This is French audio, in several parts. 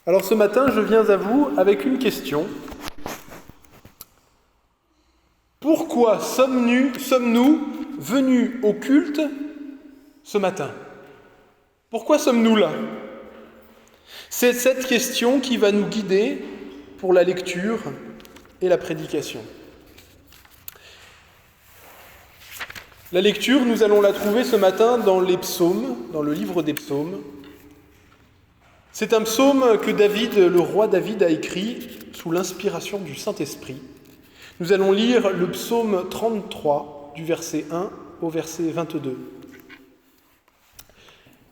Alors ce matin, je viens à vous avec une question. Pourquoi sommes-nous venus au culte ce matin? Pourquoi sommes-nous là? C'est cette question qui va nous guider pour la lecture et la prédication. La lecture, nous allons la trouver ce matin dans les psaumes, dans le livre des psaumes. C'est un psaume que le roi David, a écrit sous l'inspiration du Saint-Esprit. Nous allons lire le psaume 33, du verset 1 au verset 22.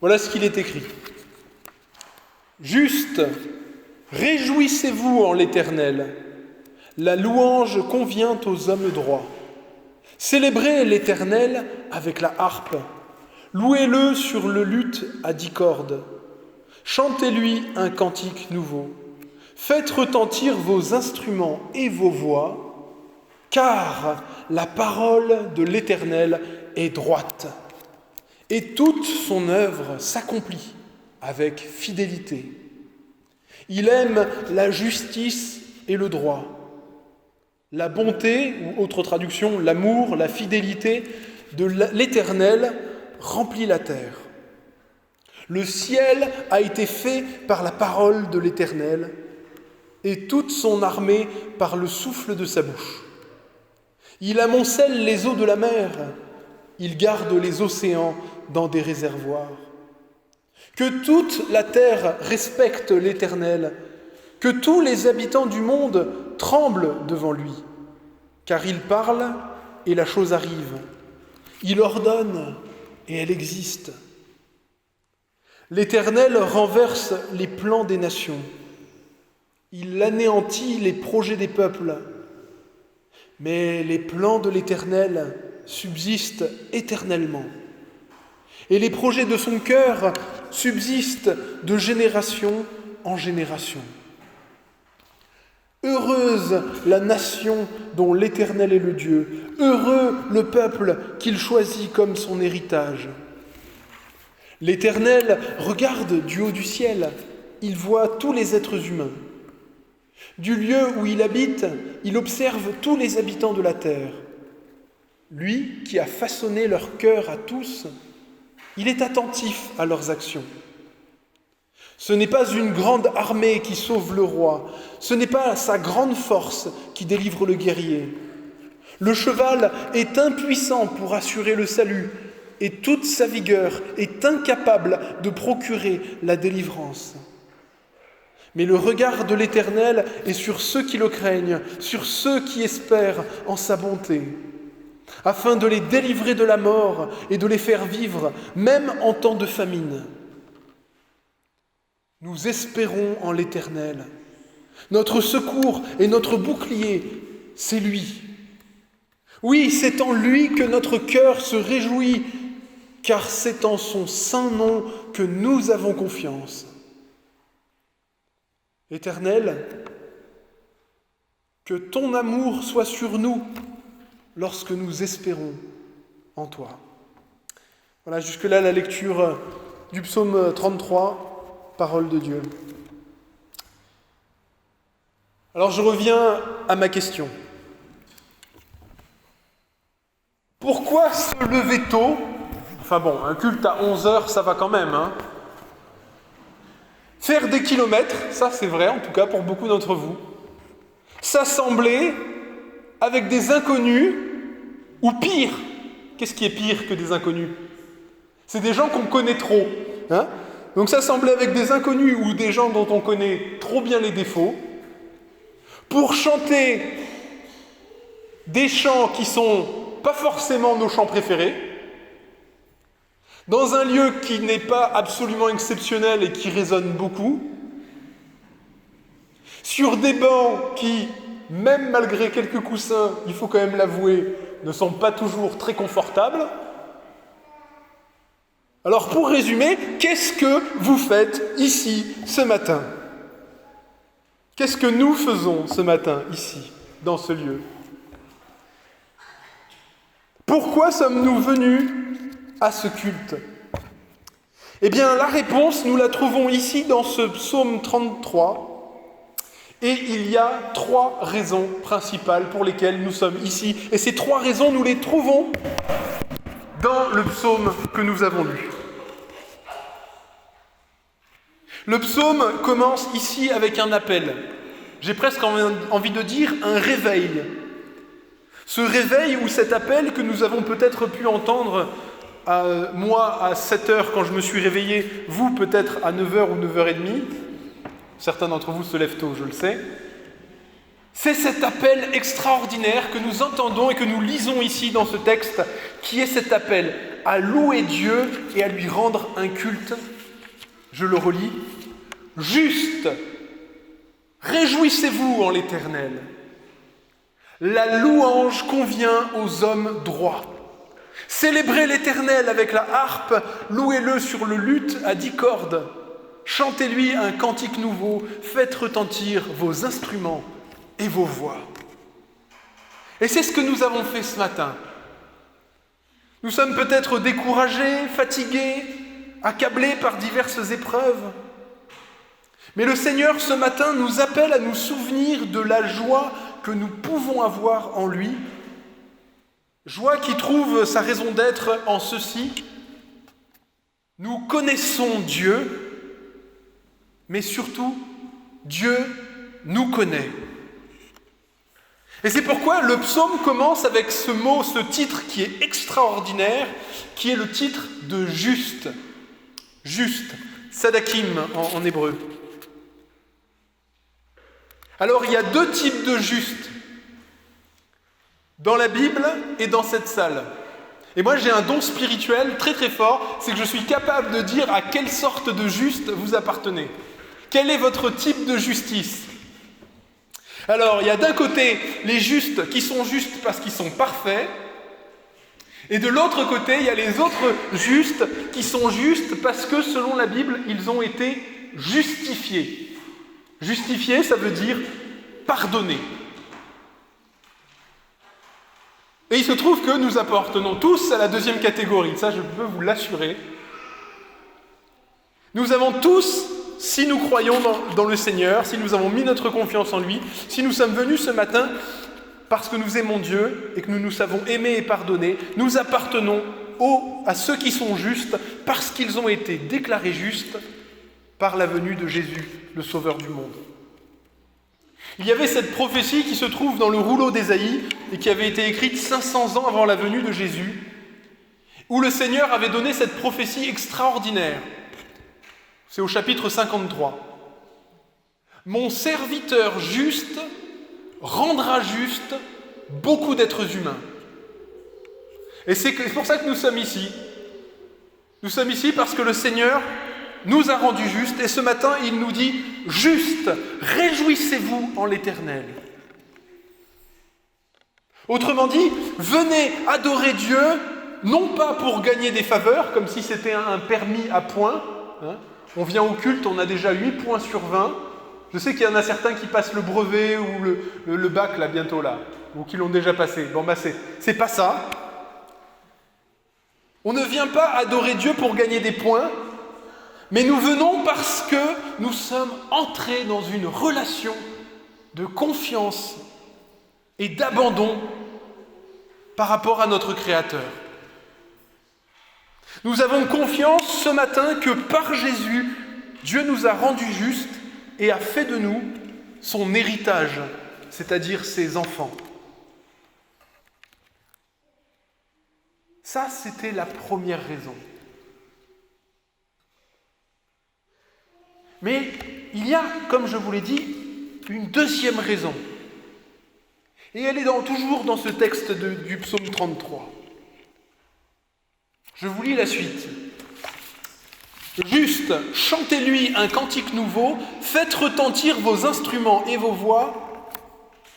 Voilà ce qu'il est écrit. « Juste, réjouissez-vous en l'Éternel, la louange convient aux hommes droits. Célébrez l'Éternel avec la harpe, louez-le sur le luth à 10 cordes. Chantez-lui un cantique nouveau. Faites retentir vos instruments et vos voix, car la parole de l'Éternel est droite, et toute son œuvre s'accomplit avec fidélité. Il aime la justice et le droit, la bonté, ou autre traduction, l'amour, la fidélité de l'Éternel remplit la terre. Le ciel a été fait par la parole de l'Éternel, et toute son armée par le souffle de sa bouche. Il amoncelle les eaux de la mer, il garde les océans dans des réservoirs. Que toute la terre respecte l'Éternel, que tous les habitants du monde tremblent devant lui, car il parle et la chose arrive. Il ordonne et elle existe. L'Éternel renverse les plans des nations. Il anéantit les projets des peuples. Mais les plans de l'Éternel subsistent éternellement. Et les projets de son cœur subsistent de génération en génération. Heureuse la nation dont l'Éternel est le Dieu. Heureux le peuple qu'il choisit comme son héritage. L'Éternel regarde du haut du ciel, il voit tous les êtres humains. Du lieu où il habite, il observe tous les habitants de la terre. Lui qui a façonné leur cœur à tous, il est attentif à leurs actions. Ce n'est pas une grande armée qui sauve le roi, ce n'est pas sa grande force qui délivre le guerrier. Le cheval est impuissant pour assurer le salut, et toute sa vigueur est incapable de procurer la délivrance. Mais le regard de l'Éternel est sur ceux qui le craignent, sur ceux qui espèrent en sa bonté, afin de les délivrer de la mort et de les faire vivre, même en temps de famine. Nous espérons en l'Éternel. Notre secours et notre bouclier, c'est lui. Oui, c'est en lui que notre cœur se réjouit, car c'est en son saint nom que nous avons confiance. Éternel, que ton amour soit sur nous lorsque nous espérons en toi. Voilà, jusque-là la lecture du psaume 33, parole de Dieu. Alors je reviens à ma question. Pourquoi se lever tôt? Enfin bon, un culte à 11h, ça va quand même, hein. Faire des kilomètres, ça c'est vrai, en tout cas pour beaucoup d'entre vous. S'assembler avec des inconnus, ou pire. Qu'est-ce qui est pire que des inconnus? C'est des gens qu'on connaît trop, hein. Donc s'assembler avec des inconnus ou des gens dont on connaît trop bien les défauts, pour chanter des chants qui sont pas forcément nos chants préférés, dans un lieu qui n'est pas absolument exceptionnel et qui résonne beaucoup, sur des bancs qui, même malgré quelques coussins, il faut quand même l'avouer, ne sont pas toujours très confortables. Alors pour résumer, qu'est-ce que vous faites ici ce matin? Qu'est-ce que nous faisons ce matin ici, dans ce lieu? Pourquoi sommes-nous venus à ce culte? Eh bien, la réponse, nous la trouvons ici dans ce psaume 33. Et il y a 3 raisons principales pour lesquelles nous sommes ici. Et ces 3 raisons, nous les trouvons dans le psaume que nous avons lu. Le psaume commence ici avec un appel. J'ai presque envie de dire un réveil. Ce réveil ou cet appel que nous avons peut-être pu entendre, moi à 7h quand je me suis réveillé, vous peut-être à 9h ou 9h30, certains d'entre vous se lèvent tôt, je le sais. C'est cet appel extraordinaire que nous entendons et que nous lisons ici dans ce texte, qui est cet appel à louer Dieu et à lui rendre un culte. Je le relis. Juste, réjouissez-vous en l'Éternel. La louange convient aux hommes droits. Célébrez l'Éternel avec la harpe, louez-le sur le luth à 10 cordes. Chantez-lui un cantique nouveau, faites retentir vos instruments et vos voix. Et c'est ce que nous avons fait ce matin. Nous sommes peut-être découragés, fatigués, accablés par diverses épreuves. Mais le Seigneur, ce matin, nous appelle à nous souvenir de la joie que nous pouvons avoir en lui. Joie qui trouve sa raison d'être en ceci. Nous connaissons Dieu, mais surtout, Dieu nous connaît. Et c'est pourquoi le psaume commence avec ce mot, ce titre qui est extraordinaire, qui est le titre de juste. Juste, sadakim en hébreu. Alors il y a 2 types de justes dans la Bible et dans cette salle. Et moi j'ai un don spirituel très très fort, c'est que je suis capable de dire à quelle sorte de juste vous appartenez. Quel est votre type de justice ? Alors il y a d'un côté les justes qui sont justes parce qu'ils sont parfaits, et de l'autre côté il y a les autres justes qui sont justes parce que selon la Bible ils ont été justifiés. Justifier, ça veut dire pardonner. Et il se trouve que nous appartenons tous à la 2e catégorie, ça je peux vous l'assurer. Nous avons tous, si nous croyons dans le Seigneur, si nous avons mis notre confiance en lui, si nous sommes venus ce matin parce que nous aimons Dieu et que nous nous savons aimer et pardonner, nous appartenons à ceux qui sont justes parce qu'ils ont été déclarés justes par la venue de Jésus, le Sauveur du monde. Il y avait cette prophétie qui se trouve dans le rouleau d'Ésaïe et qui avait été écrite 500 ans avant la venue de Jésus, où le Seigneur avait donné cette prophétie extraordinaire. C'est au chapitre 53. « Mon serviteur juste rendra juste beaucoup d'êtres humains. » Et c'est pour ça que nous sommes ici. Nous sommes ici parce que le Seigneur nous a rendus justes, et ce matin, il nous dit « Juste, réjouissez-vous en l'Éternel. » Autrement dit, venez adorer Dieu, non pas pour gagner des faveurs, comme si c'était un permis à points. On vient au culte, on a déjà 8 points sur 20. Je sais qu'il y en a certains qui passent le brevet ou le bac, là, bientôt, là, ou qui l'ont déjà passé. Bon, c'est pas ça. On ne vient pas adorer Dieu pour gagner des points, mais nous venons parce que nous sommes entrés dans une relation de confiance et d'abandon par rapport à notre Créateur. Nous avons confiance ce matin que par Jésus, Dieu nous a rendus justes et a fait de nous son héritage, c'est-à-dire ses enfants. Ça, c'était la première raison. Mais il y a, comme je vous l'ai dit, une deuxième raison. Et elle est toujours dans ce texte du psaume 33. Je vous lis la suite. Juste, chantez-lui un cantique nouveau, faites retentir vos instruments et vos voix,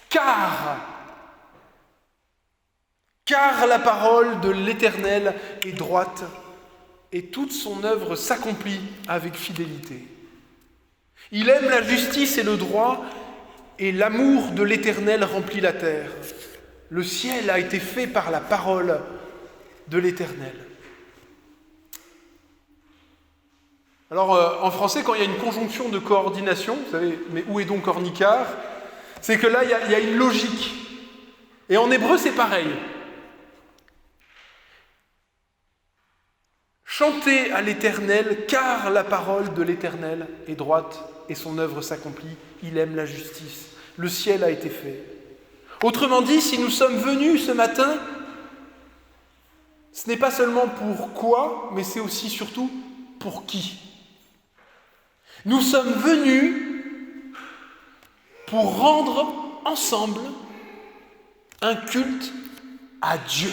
car la parole de l'Éternel est droite, et toute son œuvre s'accomplit avec fidélité. Il aime la justice et le droit, et l'amour de l'Éternel remplit la terre. Le ciel a été fait par la parole de l'Éternel. Alors, en français, quand il y a une conjonction de coordination, vous savez, mais où est donc Ornicard? C'est que là, il y a une logique. Et en hébreu, c'est pareil. Chantez à l'Éternel, car la parole de l'Éternel est droite et son œuvre s'accomplit. Il aime la justice. Le ciel a été fait. Autrement dit, si nous sommes venus ce matin, ce n'est pas seulement pour quoi, mais c'est aussi surtout pour qui. Nous sommes venus pour rendre ensemble un culte à Dieu.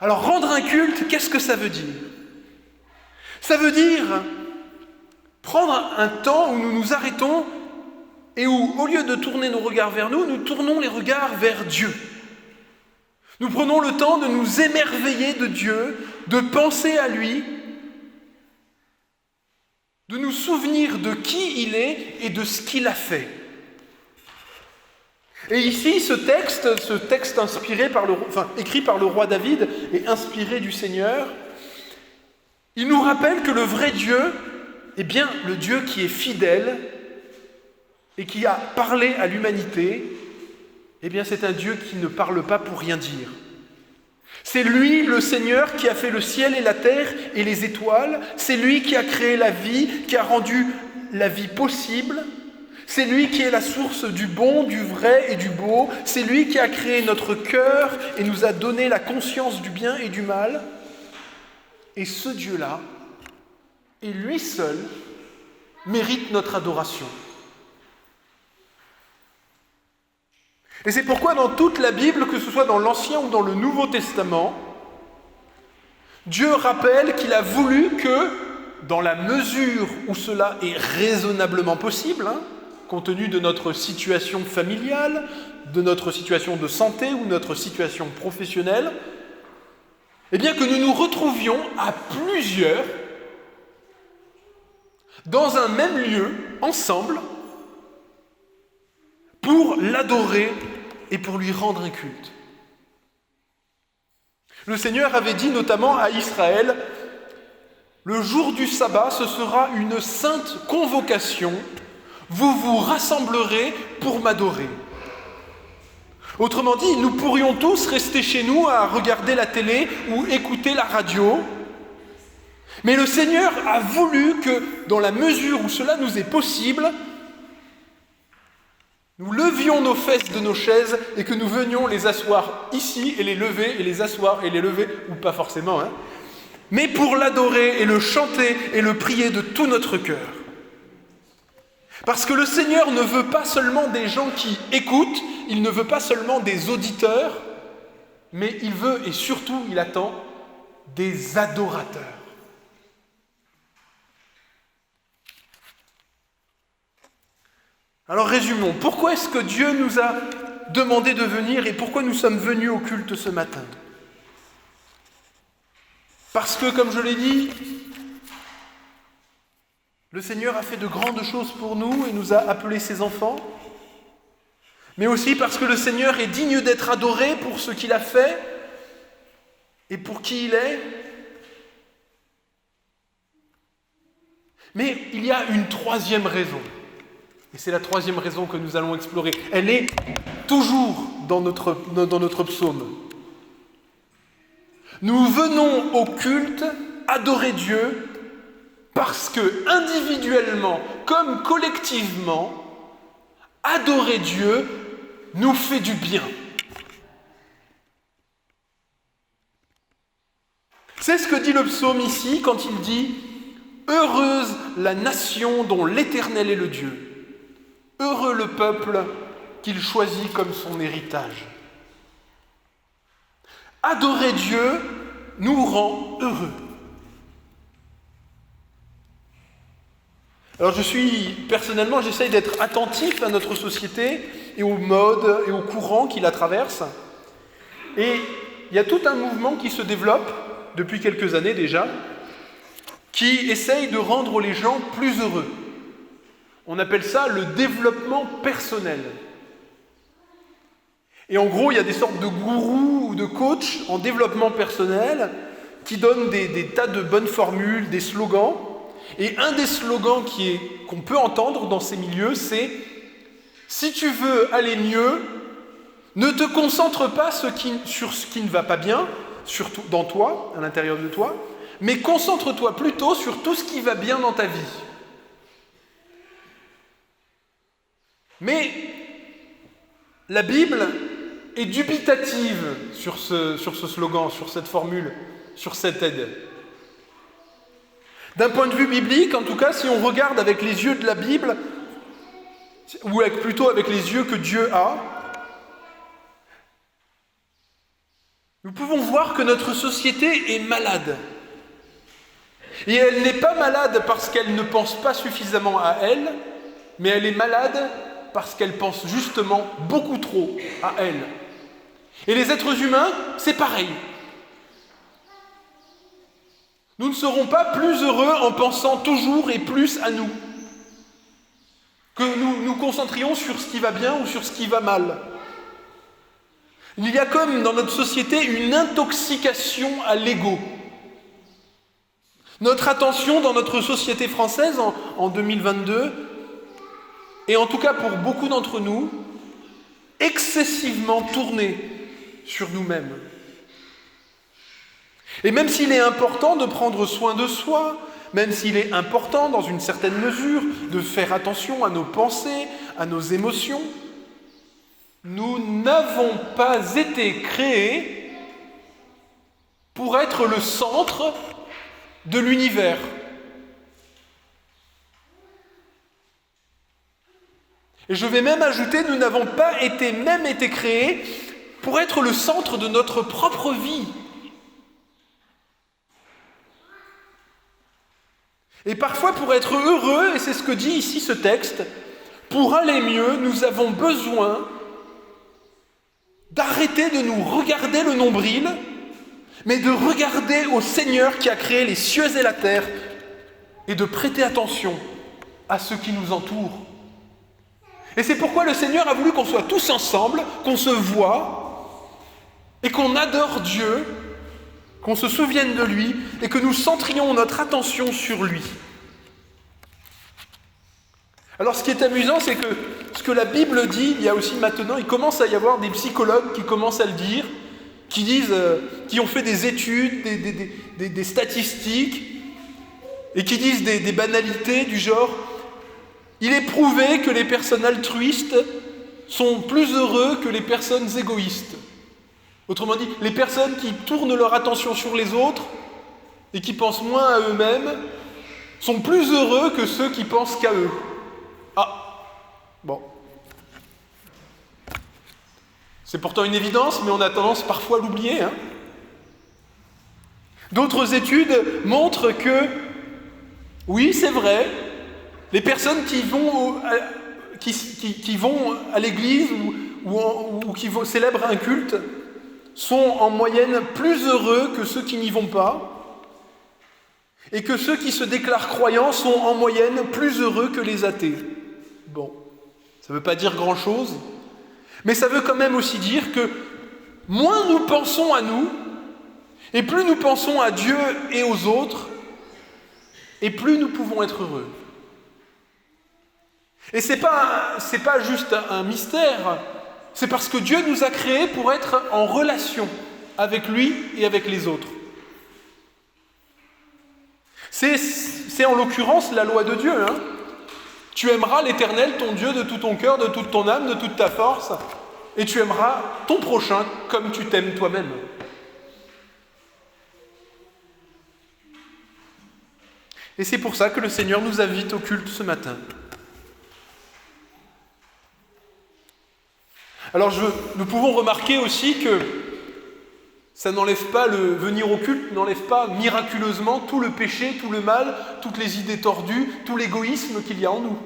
Alors, rendre un culte, qu'est-ce que ça veut dire? Ça veut dire prendre un temps où nous nous arrêtons et où, au lieu de tourner nos regards vers nous, nous tournons les regards vers Dieu. Nous prenons le temps de nous émerveiller de Dieu, de penser à lui, de nous souvenir de qui il est et de ce qu'il a fait. Et ici, ce texte écrit par le roi David et inspiré du Seigneur, il nous rappelle que le vrai Dieu, est bien le Dieu qui est fidèle et qui a parlé à l'humanité, eh bien c'est un Dieu qui ne parle pas pour rien dire. C'est lui, le Seigneur, qui a fait le ciel et la terre et les étoiles. C'est lui qui a créé la vie, qui a rendu la vie possible. C'est lui qui est la source du bon, du vrai et du beau. C'est lui qui a créé notre cœur et nous a donné la conscience du bien et du mal. Et ce Dieu-là, et lui seul, mérite notre adoration. Et c'est pourquoi dans toute la Bible, que ce soit dans l'Ancien ou dans le Nouveau Testament, Dieu rappelle qu'il a voulu que, dans la mesure où cela est raisonnablement possible, compte tenu de notre situation familiale, de notre situation de santé ou de notre situation professionnelle, eh bien que nous nous retrouvions à plusieurs dans un même lieu, ensemble, pour l'adorer et pour lui rendre un culte. Le Seigneur avait dit notamment à Israël, « Le jour du sabbat, ce sera une sainte convocation, vous vous rassemblerez pour m'adorer. » Autrement dit, nous pourrions tous rester chez nous à regarder la télé ou écouter la radio, mais le Seigneur a voulu que, dans la mesure où cela nous est possible, nous levions nos fesses de nos chaises et que nous venions les asseoir ici et les lever et les asseoir et les lever, ou pas forcément, mais pour l'adorer et le chanter et le prier de tout notre cœur. Parce que le Seigneur ne veut pas seulement des gens qui écoutent, il ne veut pas seulement des auditeurs, mais il veut et surtout, il attend des adorateurs. Alors résumons, pourquoi est-ce que Dieu nous a demandé de venir et pourquoi nous sommes venus au culte ce matin? Parce que, comme je l'ai dit, le Seigneur a fait de grandes choses pour nous et nous a appelés ses enfants, mais aussi parce que le Seigneur est digne d'être adoré pour ce qu'il a fait et pour qui il est. Mais il y a une troisième raison. Et c'est la troisième raison que nous allons explorer. Elle est toujours dans notre psaume. Nous venons au culte adorer Dieu parce que, individuellement comme collectivement, adorer Dieu nous fait du bien. C'est ce que dit le psaume ici quand il dit « Heureuse la nation dont l'Éternel est le Dieu. Heureux le peuple qu'il choisit comme son héritage. » Adorer Dieu nous rend heureux. Alors personnellement, j'essaye d'être attentif à notre société et aux modes et aux courants qui la traversent. Et il y a tout un mouvement qui se développe, depuis quelques années déjà, qui essaye de rendre les gens plus heureux. On appelle ça le développement personnel. Et en gros, il y a des sortes de gourous ou de coachs en développement personnel qui donnent des tas de bonnes formules, des slogans, Et un des slogans qu'on peut entendre dans ces milieux, c'est « Si tu veux aller mieux, ne te concentre pas sur ce qui ne va pas bien, surtout dans toi, à l'intérieur de toi, mais concentre-toi plutôt sur tout ce qui va bien dans ta vie. » Mais la Bible est dubitative sur ce slogan, sur cette formule, sur cette aide. D'un point de vue biblique, en tout cas, si on regarde avec les yeux de la Bible, ou plutôt avec les yeux que Dieu a, nous pouvons voir que notre société est malade. Et elle n'est pas malade parce qu'elle ne pense pas suffisamment à elle, mais elle est malade parce qu'elle pense justement beaucoup trop à elle. Et les êtres humains, c'est pareil. Nous ne serons pas plus heureux en pensant toujours et plus à nous, que nous nous concentrions sur ce qui va bien ou sur ce qui va mal. Il y a comme dans notre société une intoxication à l'ego. Notre attention dans notre société française en 2022, et en tout cas pour beaucoup d'entre nous, excessivement tournée sur nous-mêmes. Et même s'il est important de prendre soin de soi, même s'il est important dans une certaine mesure de faire attention à nos pensées, à nos émotions, nous n'avons pas été créés pour être le centre de l'univers. Et je vais même ajouter, nous n'avons pas été créés pour être le centre de notre propre vie. Et parfois, pour être heureux, et c'est ce que dit ici ce texte, pour aller mieux, nous avons besoin d'arrêter de nous regarder le nombril, mais de regarder au Seigneur qui a créé les cieux et la terre, et de prêter attention à ceux qui nous entourent. Et c'est pourquoi le Seigneur a voulu qu'on soit tous ensemble, qu'on se voie, et qu'on adore Dieu, qu'on se souvienne de lui, et que nous centrions notre attention sur lui. Alors ce qui est amusant, c'est que ce que la Bible dit, il y a aussi maintenant, il commence à y avoir des psychologues qui commencent à le dire, qui ont fait des études, des statistiques, et qui disent des banalités du genre « Il est prouvé que les personnes altruistes sont plus heureux que les personnes égoïstes. » Autrement dit, les personnes qui tournent leur attention sur les autres et qui pensent moins à eux-mêmes sont plus heureux que ceux qui pensent qu'à eux. Ah, bon. C'est pourtant une évidence, mais on a tendance parfois à l'oublier. D'autres études montrent que, oui, c'est vrai, les personnes qui vont à l'église ou qui célèbrent un culte sont en moyenne plus heureux que ceux qui n'y vont pas, et que ceux qui se déclarent croyants sont en moyenne plus heureux que les athées. Bon, ça ne veut pas dire grand-chose, mais ça veut quand même aussi dire que moins nous pensons à nous, et plus nous pensons à Dieu et aux autres, et plus nous pouvons être heureux. Et c'est pas juste un mystère, c'est parce que Dieu nous a créés pour être en relation avec lui et avec les autres. C'est en l'occurrence la loi de Dieu. Tu aimeras l'Éternel, ton Dieu, de tout ton cœur, de toute ton âme, de toute ta force, et tu aimeras ton prochain comme tu t'aimes toi-même. Et c'est pour ça que le Seigneur nous invite au culte ce matin. Alors nous pouvons remarquer aussi que ça n'enlève pas venir au culte, n'enlève pas miraculeusement tout le péché, tout le mal, toutes les idées tordues, tout l'égoïsme qu'il y a en nous.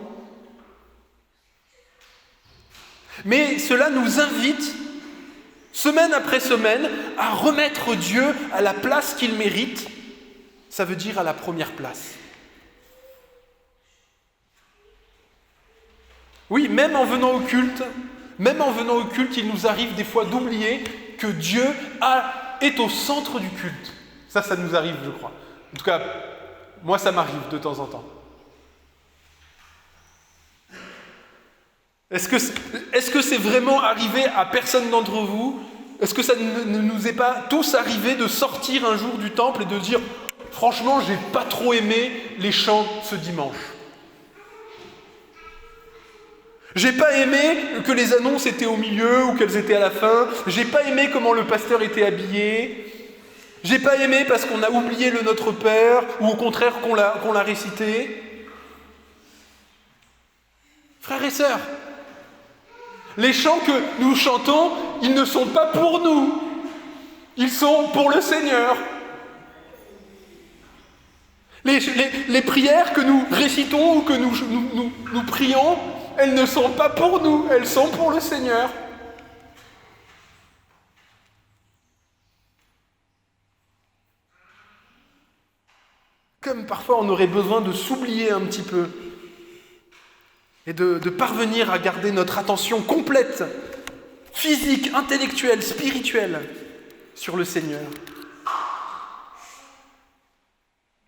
Mais cela nous invite, semaine après semaine, à remettre Dieu à la place qu'il mérite, ça veut dire à la première place. Oui, même en venant au culte, il nous arrive des fois d'oublier que Dieu est au centre du culte. Ça nous arrive, je crois. En tout cas, Moi, ça m'arrive de temps en temps. Est-ce que c'est vraiment arrivé à personne d'entre vous? Est-ce que ça ne nous est pas tous arrivé de sortir un jour du temple et de dire « Franchement, j'ai pas trop aimé les chants ce dimanche. J'ai pas aimé que les annonces étaient au milieu ou qu'elles étaient à la fin. J'ai pas aimé comment le pasteur était habillé. J'ai pas aimé parce qu'on a oublié le Notre Père ou au contraire qu'on l'a récité. » Frères et sœurs, les chants que nous chantons, ils ne sont pas pour nous. Ils sont pour le Seigneur. Les prières que nous récitons ou que nous prions, elles ne sont pas pour nous, elles sont pour le Seigneur. Comme parfois on aurait besoin de s'oublier un petit peu et de parvenir à garder notre attention complète, physique, intellectuelle, spirituelle, sur le Seigneur.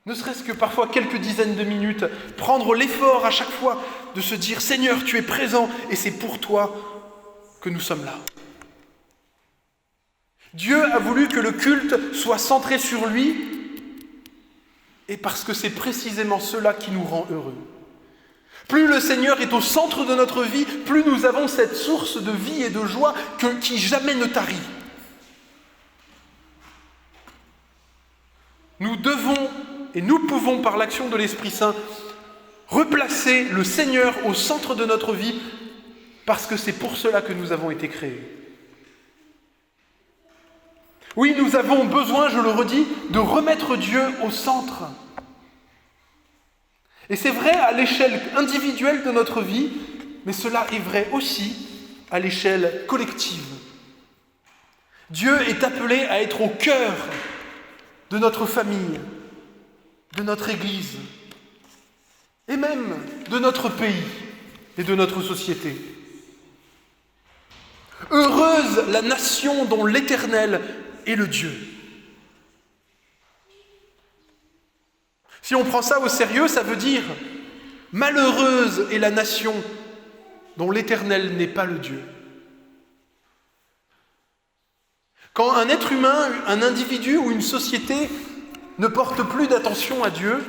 Ne serait-ce que parfois quelques dizaines de minutes, prendre l'effort à chaque fois de se dire « Seigneur, tu es présent et c'est pour toi que nous sommes là. » Dieu a voulu que le culte soit centré sur lui et parce que c'est précisément cela qui nous rend heureux. Plus le Seigneur est au centre de notre vie, plus nous avons cette source de vie et de joie qui jamais ne tarit. Nous devons et nous pouvons, par l'action de l'Esprit Saint, replacer le Seigneur au centre de notre vie parce que c'est pour cela que nous avons été créés. Oui, nous avons besoin, je le redis, de remettre Dieu au centre. Et c'est vrai à l'échelle individuelle de notre vie, mais cela est vrai aussi à l'échelle collective. Dieu est appelé à être au cœur de notre famille, de notre Église, et même de notre pays et de notre société. Heureuse la nation dont l'Éternel est le Dieu. Si on prend ça au sérieux, ça veut dire « Malheureuse est la nation dont l'Éternel n'est pas le Dieu ». Quand un être humain, un individu ou une société ne porte plus d'attention à Dieu,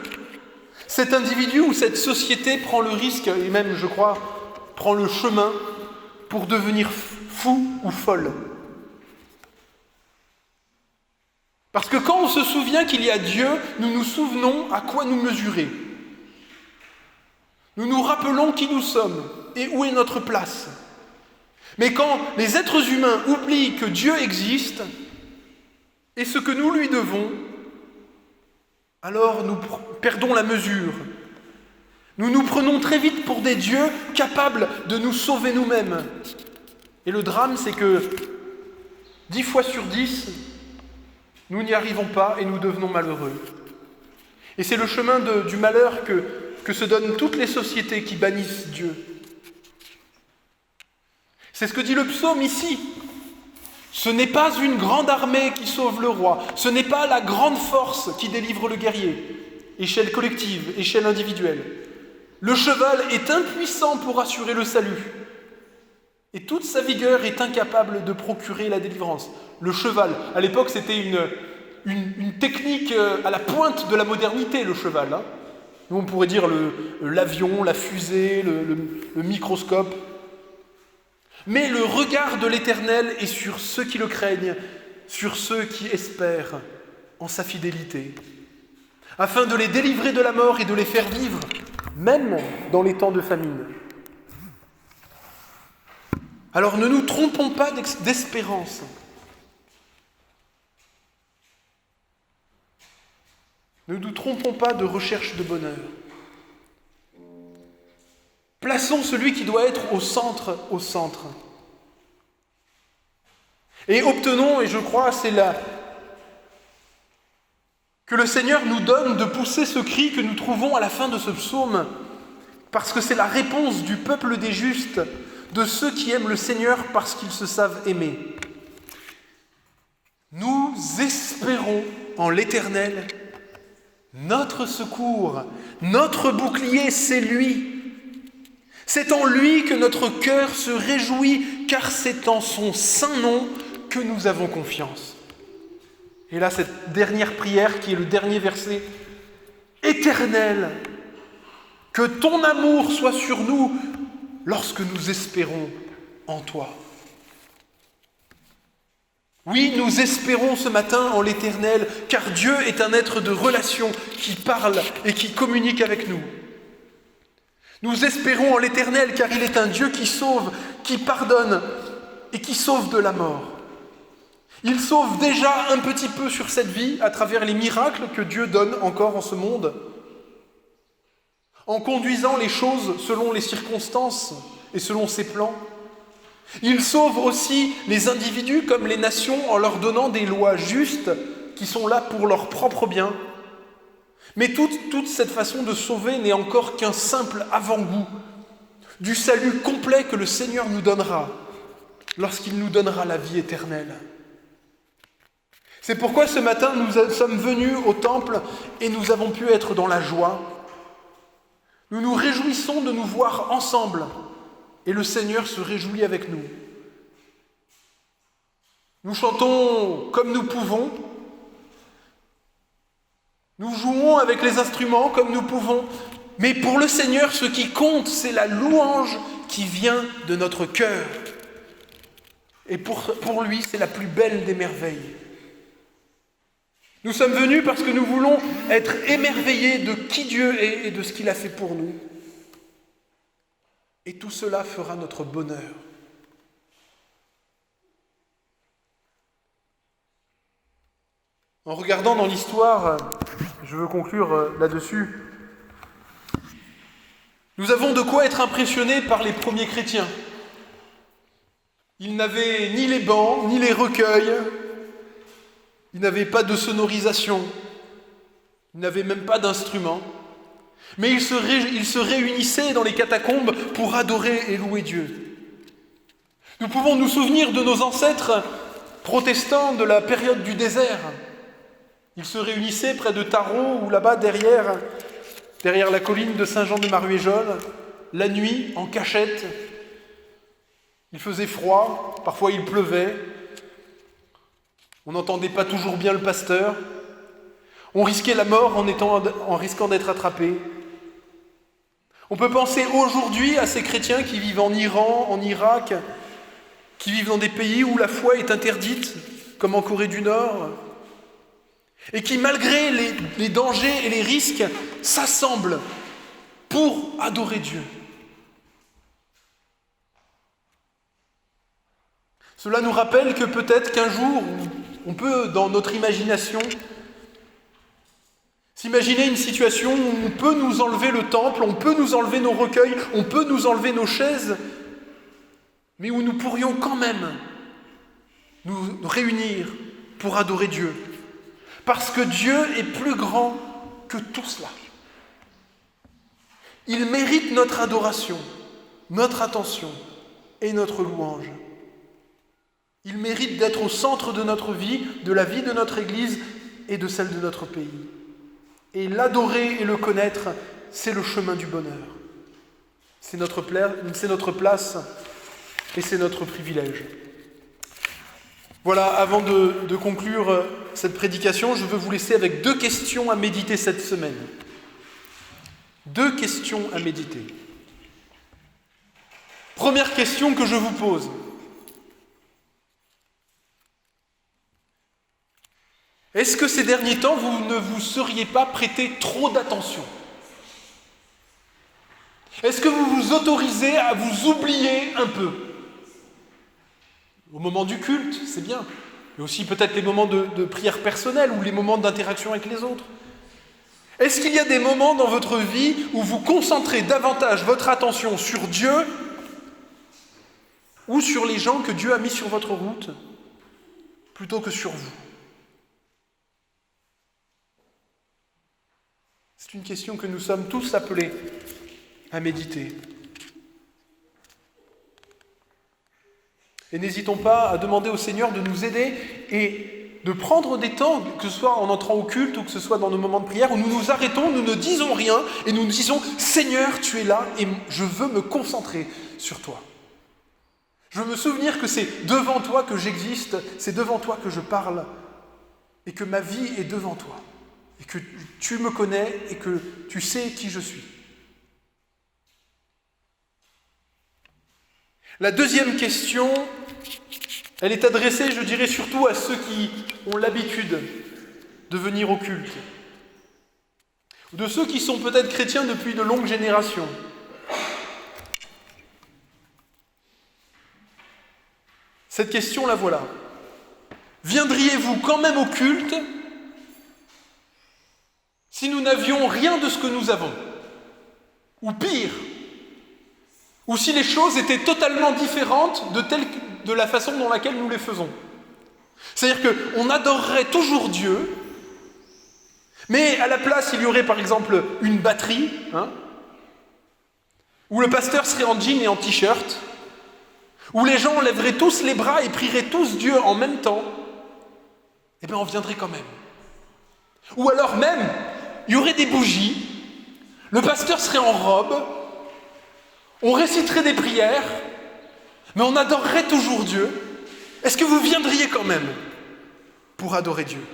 cet individu ou cette société prend le risque, et même, je crois, prend le chemin pour devenir fou ou folle. Parce que quand on se souvient qu'il y a Dieu, nous nous souvenons à quoi nous mesurer. Nous nous rappelons qui nous sommes et où est notre place. Mais quand les êtres humains oublient que Dieu existe et ce que nous lui devons, alors nous perdons la mesure. Nous nous prenons très vite pour des dieux capables de nous sauver nous-mêmes. Et le drame, c'est que 10 fois sur 10, nous n'y arrivons pas et nous devenons malheureux. Et c'est le chemin du malheur que se donnent toutes les sociétés qui bannissent Dieu. C'est ce que dit le psaume ici. Ce n'est pas une grande armée qui sauve le roi, ce n'est pas la grande force qui délivre le guerrier, échelle collective, échelle individuelle. Le cheval est impuissant pour assurer le salut, et toute sa vigueur est incapable de procurer la délivrance. Le cheval, à l'époque, c'était une technique à la pointe de la modernité, le cheval. Hein. Nous, on pourrait dire l'avion, la fusée, le microscope. Mais le regard de l'Éternel est sur ceux qui le craignent, sur ceux qui espèrent en sa fidélité, afin de les délivrer de la mort et de les faire vivre, même dans les temps de famine. Alors ne nous trompons pas d'espérance. Ne nous trompons pas de recherche de bonheur. Plaçons celui qui doit être au centre. Et obtenons, et je crois, c'est là que le Seigneur nous donne de pousser ce cri que nous trouvons à la fin de ce psaume, parce que c'est la réponse du peuple des justes, de ceux qui aiment le Seigneur parce qu'ils se savent aimer. Nous espérons en l'Éternel, Notre secours, notre bouclier, c'est lui. C'est en lui que notre cœur se réjouit, car c'est en son saint nom que nous avons confiance. Et là, cette dernière prière qui est le dernier verset. Éternel, que ton amour soit sur nous lorsque nous espérons en toi. Oui, nous espérons ce matin en l'Éternel, car Dieu est un être de relation qui parle et qui communique avec nous. Nous espérons en l'Éternel, car il est un Dieu qui sauve, qui pardonne et qui sauve de la mort. Il sauve déjà un petit peu sur cette vie à travers les miracles que Dieu donne encore en ce monde, en conduisant les choses selon les circonstances et selon ses plans. Il sauve aussi les individus comme les nations en leur donnant des lois justes qui sont là pour leur propre bien. Mais toute cette façon de sauver n'est encore qu'un simple avant-goût du salut complet que le Seigneur nous donnera lorsqu'il nous donnera la vie éternelle. C'est pourquoi ce matin nous sommes venus au temple et nous avons pu être dans la joie. Nous nous réjouissons de nous voir ensemble et le Seigneur se réjouit avec nous. Nous chantons comme nous pouvons. Nous jouons avec les instruments comme nous pouvons. Mais pour le Seigneur, ce qui compte, c'est la louange qui vient de notre cœur. Et pour lui, c'est la plus belle des merveilles. Nous sommes venus parce que nous voulons être émerveillés de qui Dieu est et de ce qu'il a fait pour nous. Et tout cela fera notre bonheur. En regardant dans l'histoire, je veux conclure là-dessus, nous avons de quoi être impressionnés par les premiers chrétiens. Ils n'avaient ni les bancs, ni les recueils, ils n'avaient pas de sonorisation, ils n'avaient même pas d'instruments. Mais ils se réunissaient dans les catacombes pour adorer et louer Dieu. Nous pouvons nous souvenir de nos ancêtres protestants de la période du désert. Ils se réunissaient près de Taro ou là-bas derrière la colline de Saint-Jean-de-Maruéjol, la nuit, en cachette. Il faisait froid, parfois il pleuvait. On n'entendait pas toujours bien le pasteur. On risquait la mort en risquant d'être attrapé. On peut penser aujourd'hui à ces chrétiens qui vivent en Iran, en Irak, qui vivent dans des pays où la foi est interdite, comme en Corée du Nord, et qui, malgré les dangers et les risques, s'assemblent pour adorer Dieu. Cela nous rappelle que peut-être qu'un jour, on peut, dans notre imagination, s'imaginer une situation où on peut nous enlever le temple, on peut nous enlever nos recueils, on peut nous enlever nos chaises, mais où nous pourrions quand même nous réunir pour adorer Dieu. Parce que Dieu est plus grand que tout cela. Il mérite notre adoration, notre attention et notre louange. Il mérite d'être au centre de notre vie, de la vie de notre Église et de celle de notre pays. Et l'adorer et le connaître, c'est le chemin du bonheur. C'est notre place et c'est notre privilège. Voilà, avant de conclure cette prédication, je veux vous laisser avec 2 questions à méditer cette semaine. 2 questions à méditer. Première question que je vous pose. Est-ce que ces derniers temps, vous ne vous seriez pas prêté trop d'attention ? Est-ce que vous vous autorisez à vous oublier un peu ? Au moment du culte, c'est bien. Mais aussi peut-être les moments de prière personnelle ou les moments d'interaction avec les autres. Est-ce qu'il y a des moments dans votre vie où vous concentrez davantage votre attention sur Dieu ou sur les gens que Dieu a mis sur votre route plutôt que sur vous ? C'est une question que nous sommes tous appelés à méditer. Et n'hésitons pas à demander au Seigneur de nous aider et de prendre des temps, que ce soit en entrant au culte ou que ce soit dans nos moments de prière, où nous nous arrêtons, nous ne disons rien et nous nous disons « Seigneur, tu es là et je veux me concentrer sur toi. Je veux me souvenir que c'est devant toi que j'existe, c'est devant toi que je parle et que ma vie est devant toi et que tu me connais et que tu sais qui je suis. » La deuxième question, elle est adressée, je dirais, surtout à ceux qui ont l'habitude de venir au culte, ou de ceux qui sont peut-être chrétiens depuis de longues générations. Cette question, la voilà. Viendriez-vous quand même au culte si nous n'avions rien de ce que nous avons? Ou pire, ou si les choses étaient totalement différentes de la façon dans laquelle nous les faisons. C'est-à-dire qu'on adorerait toujours Dieu, mais à la place, il y aurait par exemple une batterie, où le pasteur serait en jean et en t-shirt, où les gens lèveraient tous les bras et prieraient tous Dieu en même temps. Eh bien, on viendrait quand même. Ou alors même, il y aurait des bougies, le pasteur serait en robe, on réciterait des prières, mais on adorerait toujours Dieu. Est-ce que vous viendriez quand même pour adorer Dieu?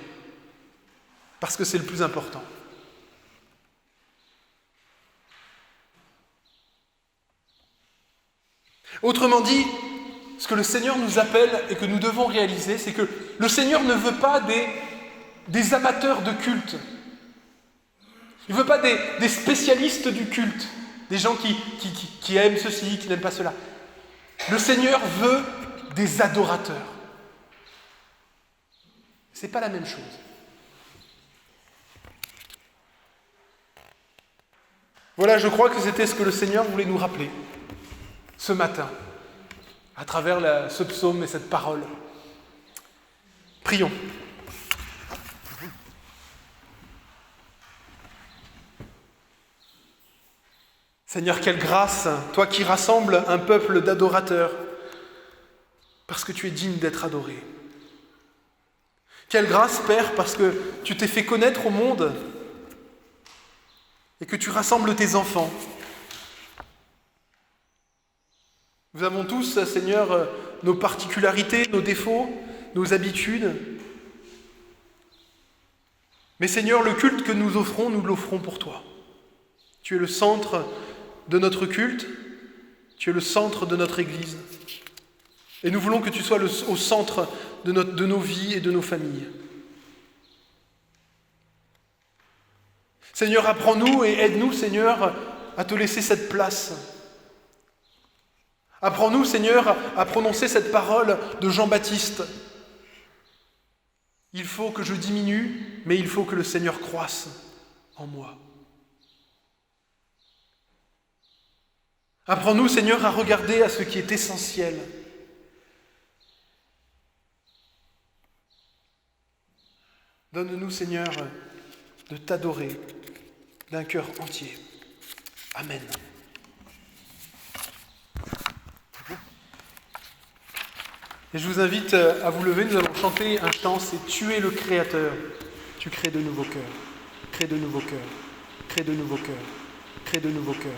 Parce que c'est le plus important. Autrement dit, ce que le Seigneur nous appelle et que nous devons réaliser, c'est que le Seigneur ne veut pas des amateurs de culte. Il ne veut pas des spécialistes du culte, des gens qui aiment ceci, qui n'aiment pas cela. Le Seigneur veut des adorateurs. Ce n'est pas la même chose. Voilà, je crois que c'était ce que le Seigneur voulait nous rappeler ce matin, à travers ce psaume et cette parole. Prions. Seigneur, quelle grâce, toi qui rassembles un peuple d'adorateurs, parce que tu es digne d'être adoré. Quelle grâce, Père, parce que tu t'es fait connaître au monde et que tu rassembles tes enfants. Nous avons tous, Seigneur, nos particularités, nos défauts, nos habitudes. Mais Seigneur, le culte que nous offrons, nous l'offrons pour toi. Tu es le centre de notre culte, tu es le centre de notre Église. Et nous voulons que tu sois au centre de nos vies et de nos familles. Seigneur, apprends-nous et aide-nous, Seigneur, à te laisser cette place. Apprends-nous, Seigneur, à prononcer cette parole de Jean-Baptiste. Il faut que je diminue, mais il faut que le Seigneur croisse en moi. Apprends-nous, Seigneur, à regarder à ce qui est essentiel. Donne-nous, Seigneur, de t'adorer d'un cœur entier. Amen. Et je vous invite à vous lever, nous allons chanter un chant, c'est « Tu es le Créateur, tu crées de nouveaux cœurs, crée de nouveaux cœurs, crée de nouveaux cœurs, crée de nouveaux cœurs. »